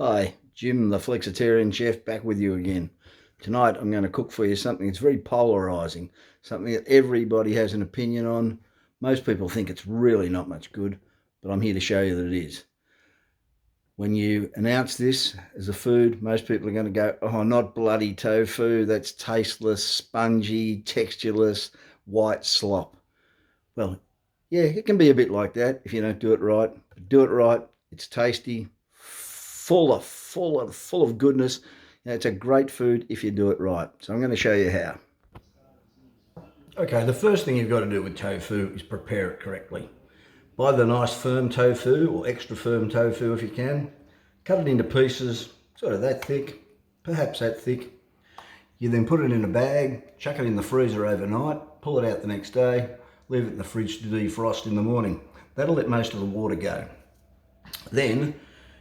Hi, Jim the Flexitarian Chef back with you again. Tonight I'm going to cook for you something that's very polarising, something that everybody has an opinion on. Most people think it's really not much good, but I'm here to show you that it is. When you announce this as a food, most people are going to go, oh, not bloody tofu, that's tasteless, spongy, textureless, white slop. Well, yeah, it can be a bit like that if you don't do it right. But do it right, it's tasty, full of goodness. It's a great food if you do it right. So I'm going to show you how. Okay, the first thing you've got to do with tofu is prepare it correctly. Buy the nice firm tofu or extra firm tofu if you can. Cut it into pieces, sort of that thick, perhaps that thick. You then put it in a bag, chuck it in the freezer overnight, pull it out the next day, leave it in the fridge to defrost in the morning. That'll let most of the water go. Then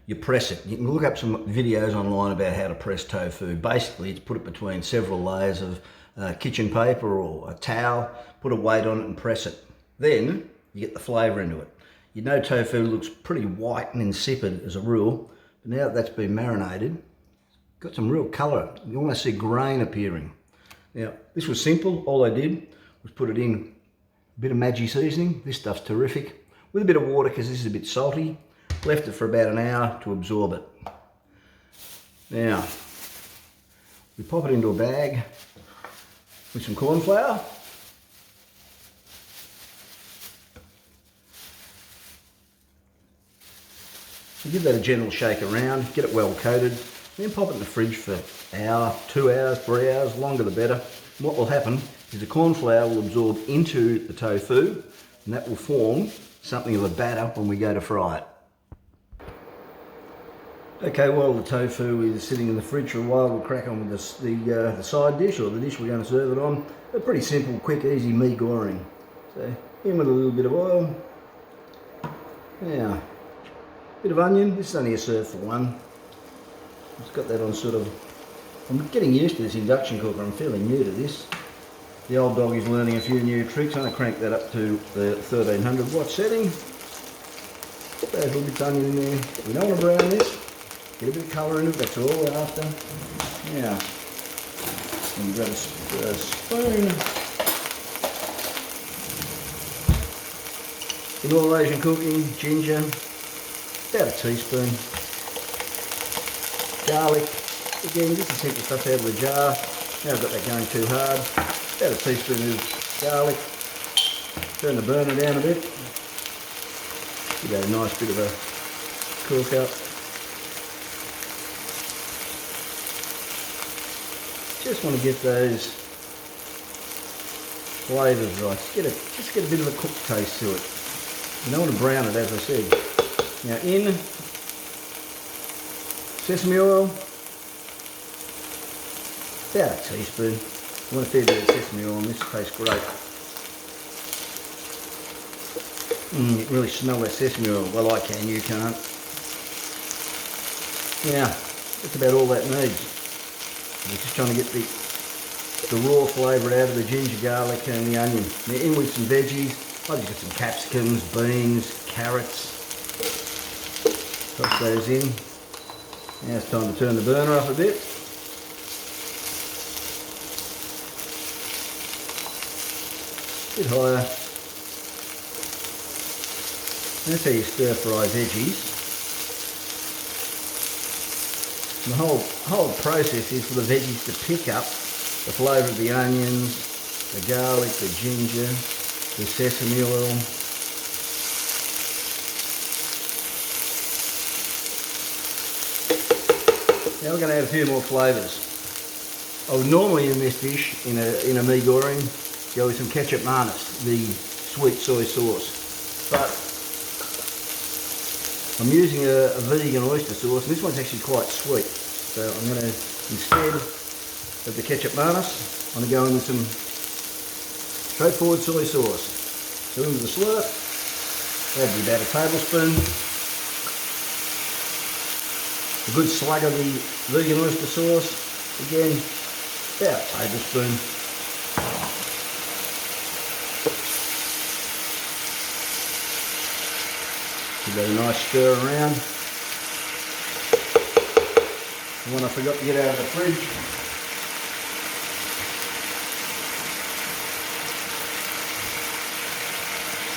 you press it. You can look up some videos online about how to press tofu. Basically, it's put it between several layers of kitchen paper or a towel, put a weight on it and press it. Then you get the flavour into it. You know tofu looks pretty white and insipid as a rule, but now that that's been marinated, it's got some real colour. You almost see grain appearing. Now, this was simple. All I did was put it in a bit of Maggi seasoning. This stuff's terrific. With a bit of water because this is a bit salty. Left it for about an hour to absorb it. Now, we pop it into a bag with some corn flour. You give that a gentle shake around, get it well coated, then pop it in the fridge for an hour, 2 hours, 3 hours, longer the better. And what will happen is the corn flour will absorb into the tofu and that will form something of a batter when we go to fry it. Okay, while the tofu is sitting in the fridge for a while, we'll crack on with the side dish, or the dish we're going to serve it on. A pretty simple, quick, easy mee goreng. So, in with a little bit of oil. Now, a bit of onion. This is only a serve for one. Just got that on sort of... I'm getting used to this induction cooker. I'm fairly new to this. The old dog is learning a few new tricks. I'm going to crank that up to the 1300 watt setting. Put those little bits of onion in there. We don't want to brown this. Get a bit of colour in it, that's all we're after. Now, we've got a spoon. In all Asian cooking, ginger, about a teaspoon. Garlic, again, just the simple stuff out of the jar. Now I've got that going too hard. About a teaspoon of garlic. Turn the burner down a bit. Give that a nice bit of a cook up. Just want to get those flavours right. Just get a bit of a cooked taste to it. You don't want to brown it, as I said. Now in sesame oil, about a teaspoon. I want a fair bit of sesame oil on this, tastes great. You can really smell that sesame oil. Well, I can, you can't. Now, that's about all that needs. We're just trying to get the raw flavour out of the ginger, garlic and the onion. Now in with some veggies. I've just got some capsicums, beans, carrots. Toss those in. Now it's time to turn the burner up a bit. A bit higher. That's how you stir fry veggies. The whole process is for the veggies to pick up the flavour of the onions, the garlic, the ginger, the sesame oil. Now we're going to add a few more flavours. I would normally in this dish, in a mee goreng, go with some ketchup mayonnaise, the sweet soy sauce. But I'm using a vegan oyster sauce, and this one's actually quite sweet. So I'm going to, instead of the ketchup mayonnaise, I'm going to go in with some straightforward soy sauce. So in with the slurp, that'd be about a tablespoon. A good slug of the vegan oyster sauce, again, about a tablespoon. Give that a nice stir around. The one I forgot to get out of the fridge.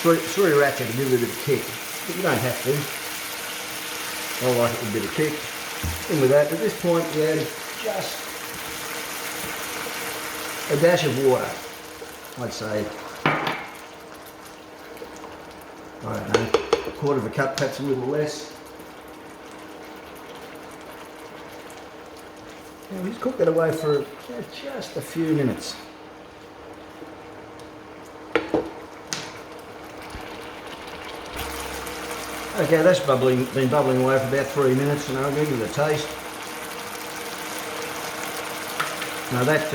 Three ratchet to give it a bit of kick, but you don't have to. I like it with a bit of kick. In with that, at this point we add just a dash of water. I'd say, I don't know, a quarter of a cup, perhaps a little less. Now we just cook that away for just a few minutes. Okay, that's been bubbling away for about 3 minutes, and I'll give it a taste. Now that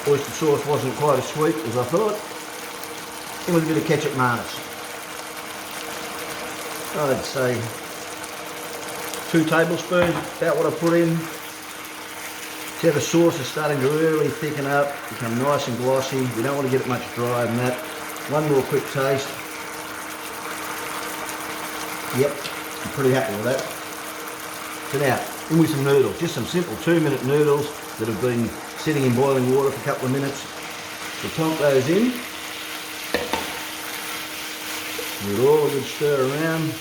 oyster sauce wasn't quite as sweet as I thought. In with a bit of ketchup mayonnaise. I'd say 2 tablespoons, about what I put in. See how the sauce is starting to really thicken up, become nice and glossy. We don't want to get it much drier than that. One more quick taste. Yep, I'm pretty happy with that. So now, in with some noodles, just some simple 2-minute noodles that have been sitting in boiling water for a couple of minutes. We'll plonk those in. Give it all a good stir around.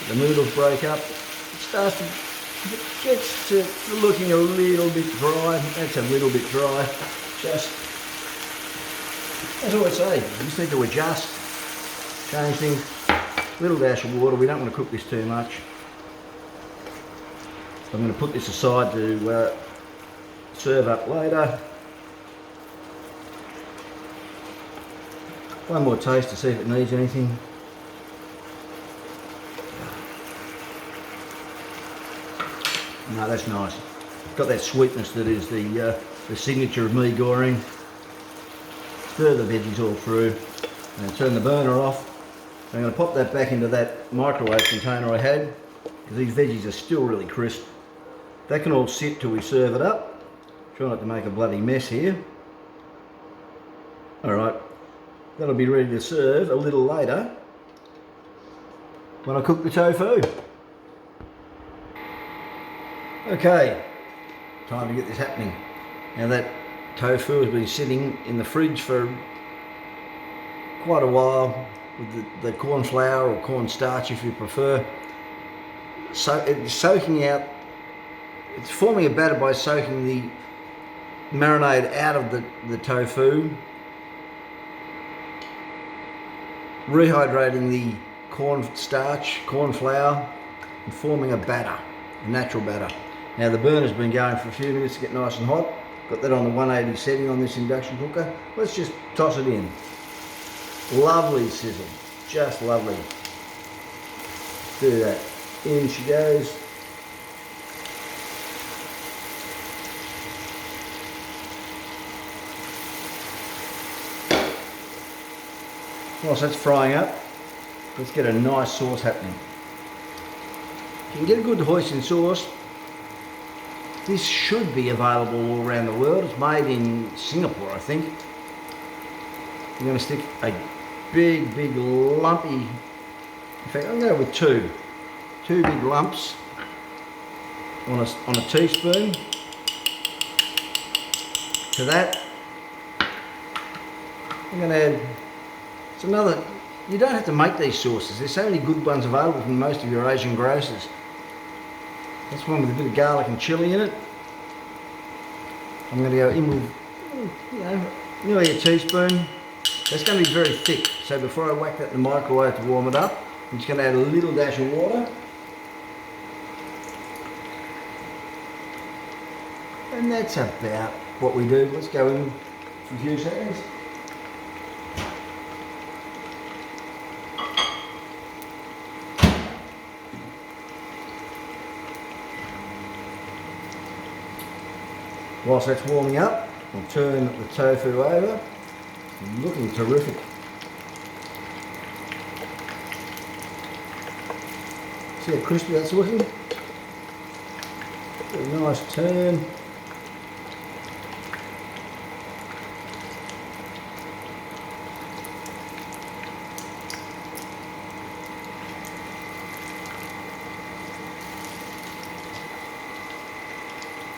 The noodles break up. It starts to, it gets to looking a little bit dry. That's a little bit dry. Just, as I always say, you just need to adjust, change things. Little dash of water. We don't want to cook this too much. So I'm going to put this aside to serve up later. One more taste to see if it needs anything. No, that's nice. Got that sweetness that is the signature of me Goreng. Stir the veggies all through and turn the burner off. I'm going to pop that back into that microwave container I had, because these veggies are still really crisp. That can all sit till we serve it up. Try not to make a bloody mess here. Alright, that'll be ready to serve a little later when I cook the tofu. Okay, time to get this happening. Now that tofu has been sitting in the fridge for quite a while, with the corn flour or corn starch if you prefer. So it's soaking out, it's forming a batter by soaking the marinade out of the tofu, rehydrating the corn starch, corn flour, and forming a batter, a natural batter. Now the burner's been going for a few minutes to get nice and hot. Got that on the 180 setting on this induction cooker. Let's just toss it in. Lovely sizzle, just lovely. Do that. In she goes. Whilst that's frying up, let's get a nice sauce happening. You can get a good Hoisin sauce. This should be available all around the world. It's made in Singapore, I think. I'm going to stick a big lumpy, in fact I'm going to go with two big lumps on a teaspoon. To that I'm going to add, it's another, you don't have to make these sauces, there's so many good ones available from most of your Asian grocers. That's one with a bit of garlic and chilli in it. I'm going to go in with, you know, nearly a teaspoon. That's going to be very thick, so before I whack that in the microwave to warm it up, I'm just going to add a little dash of water. And that's about what we do. Let's go in for a few seconds. Whilst that's warming up, I'll turn the tofu over. Looking terrific. See how crispy that's looking? A nice turn.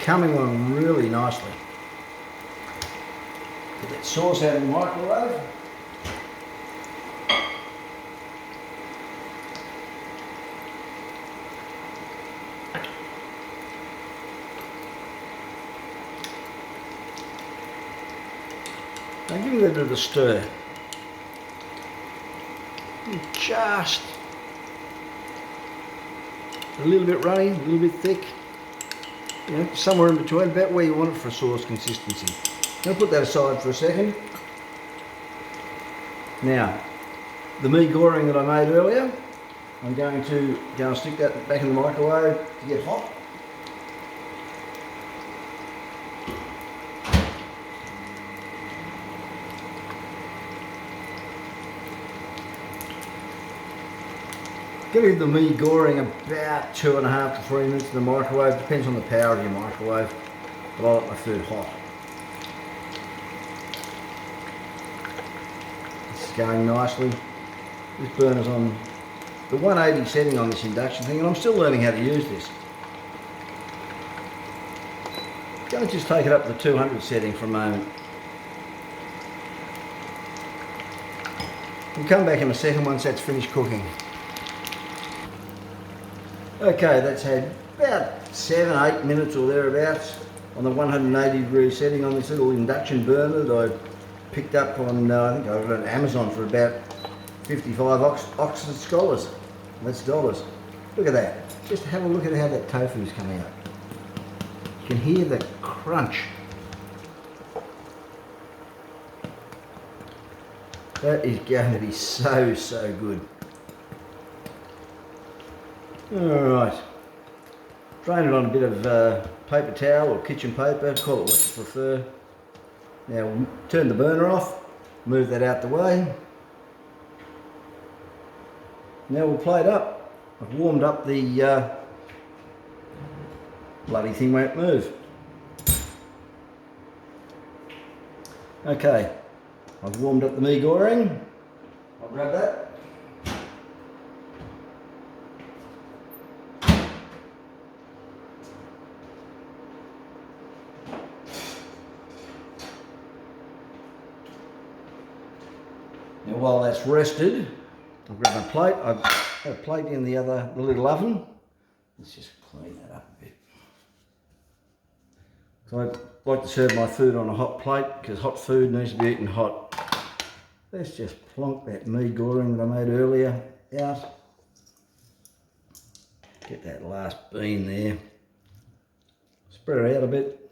coming along really nicely. Get that sauce out of the microwave. Now give it a bit of a stir. Just a little bit runny, a little bit thick. You know, somewhere in between, about where you want it for a sauce consistency. I'm going to put that aside for a second. Now, the mee goreng that I made earlier, I'm going to go and stick that back in the microwave to get hot. Give the mee goreng about 2.5 to 3 minutes in the microwave, depends on the power of your microwave, but I like my food hot. This is going nicely. This burner's on the 180 setting on this induction thing, and I'm still learning how to use this. I'm going to just take it up to the 200 setting for a moment. We'll come back in a second once that's finished cooking. Okay, that's had about 7-8 minutes or thereabouts on the 180 degree setting on this little induction burner that I picked up on, I think I got it on Amazon for about 55 Oxford Scholars. That's dollars. Look at that. Just have a look at how that tofu is coming out. You can hear the crunch. That is going to be so, so good. Alright, drain it on a bit of paper towel or kitchen paper, call it what you prefer. Now we'll turn the burner off, move that out the way. Now we'll plate up. I've warmed up the bloody thing won't move. Okay, I've warmed up the mee goreng. I'll grab that. Now while that's rested, I'll grab my plate. I've got a plate in the little oven. Let's just clean that up a bit. So I like to serve my food on a hot plate because hot food needs to be eaten hot. Let's just plonk that mee goreng that I made earlier out. Get that last bean there. Spread it out a bit.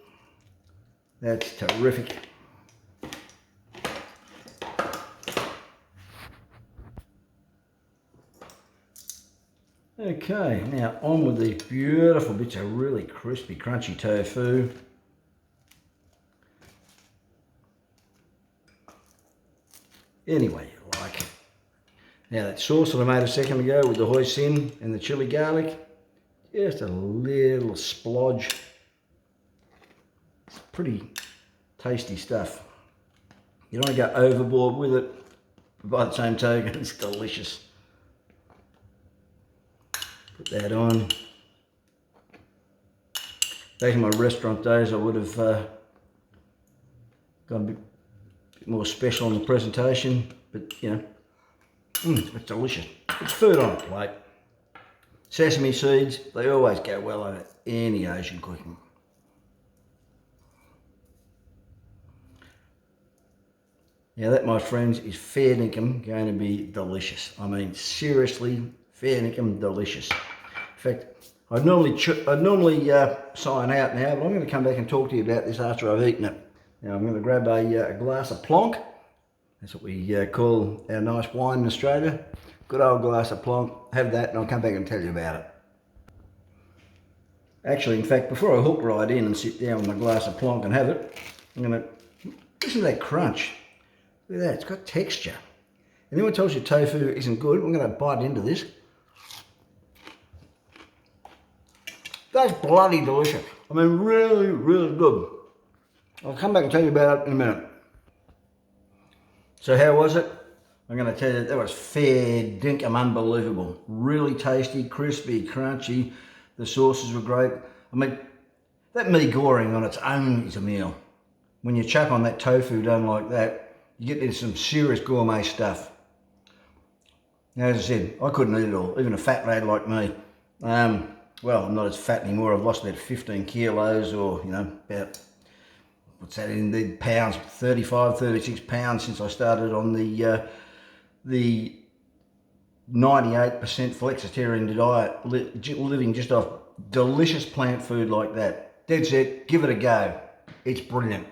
That's terrific. Okay, now on with these beautiful bits of really crispy, crunchy tofu. Any way you like. Now that sauce that I made a second ago with the hoisin and the chili garlic, just a little splodge. It's pretty tasty stuff. You don't want to go overboard with it, but by the same token, it's delicious. Put that on. Back in my restaurant days, I would have gone a bit more special on the presentation, but you know, it's delicious. It's food on a plate. Sesame seeds, they always go well over any Asian cooking. Now that, my friends, is fair dinkum going to be delicious. I mean, seriously, fair dinkum delicious. In fact, I'd normally sign out now, but I'm going to come back and talk to you about this after I've eaten it. Now I'm going to grab a glass of plonk. That's what we call our nice wine in Australia. Good old glass of plonk. Have that and I'll come back and tell you about it. Actually, in fact, before I hook right in and sit down with my glass of plonk and have it, I'm going to listen to that crunch. Look at that, it's got texture. And anyone tells you tofu isn't good, I'm going to bite into this. That's bloody delicious. I mean, really, really good. I'll come back and tell you about it in a minute. So how was it? I'm going to tell you that was fair dinkum unbelievable. Really tasty, crispy, crunchy. The sauces were great. I mean, That mee goreng on its own is a meal. When you chuck on that tofu done like that, you get into some serious gourmet stuff. Now, as I said, I couldn't eat it all, even a fat lad like me. Well, I'm not as fat anymore. I've lost about 15 kilos, or, you know, about, what's that in the pounds, 35, 36 pounds since I started on the 98% flexitarian diet, living just off delicious plant food like that. Dead set, give it a go. It's brilliant.